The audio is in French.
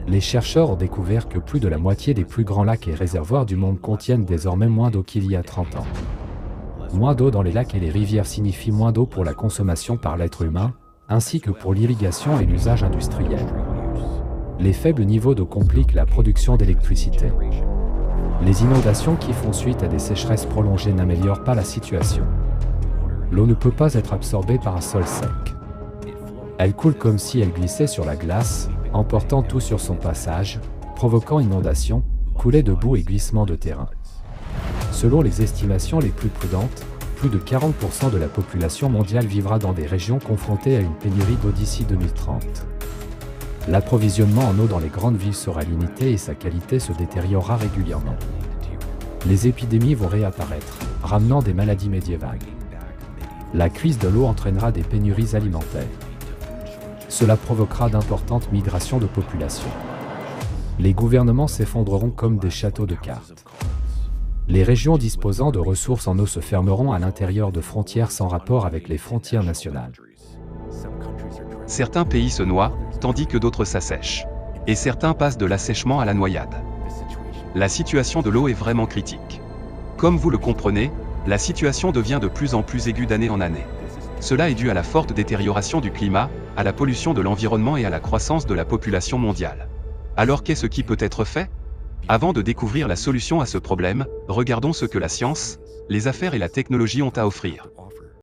Les chercheurs ont découvert que plus de la moitié des plus grands lacs et réservoirs du monde contiennent désormais moins d'eau qu'il y a 30 ans. Moins d'eau dans les lacs et les rivières signifie moins d'eau pour la consommation par l'être humain, ainsi que pour l'irrigation et l'usage industriel. Les faibles niveaux d'eau compliquent la production d'électricité. Les inondations qui font suite à des sécheresses prolongées n'améliorent pas la situation. L'eau ne peut pas être absorbée par un sol sec. Elle coule comme si elle glissait sur la glace, emportant tout sur son passage, provoquant inondations, coulées de boue et glissements de terrain. Selon les estimations les plus prudentes, plus de 40% de la population mondiale vivra dans des régions confrontées à une pénurie d'eau d'ici 2030. L'approvisionnement en eau dans les grandes villes sera limité et sa qualité se détériorera régulièrement. Les épidémies vont réapparaître, ramenant des maladies médiévales. La crise de l'eau entraînera des pénuries alimentaires. Cela provoquera d'importantes migrations de population. Les gouvernements s'effondreront comme des châteaux de cartes. Les régions disposant de ressources en eau se fermeront à l'intérieur de frontières sans rapport avec les frontières nationales. Certains pays se noient, tandis que d'autres s'assèchent. Et certains passent de l'assèchement à la noyade. La situation de l'eau est vraiment critique. Comme vous le comprenez, la situation devient de plus en plus aiguë d'année en année. Cela est dû à la forte détérioration du climat, à la pollution de l'environnement et à la croissance de la population mondiale. Alors qu'est-ce qui peut être fait? Avant de découvrir la solution à ce problème, regardons ce que la science, les affaires et la technologie ont à offrir.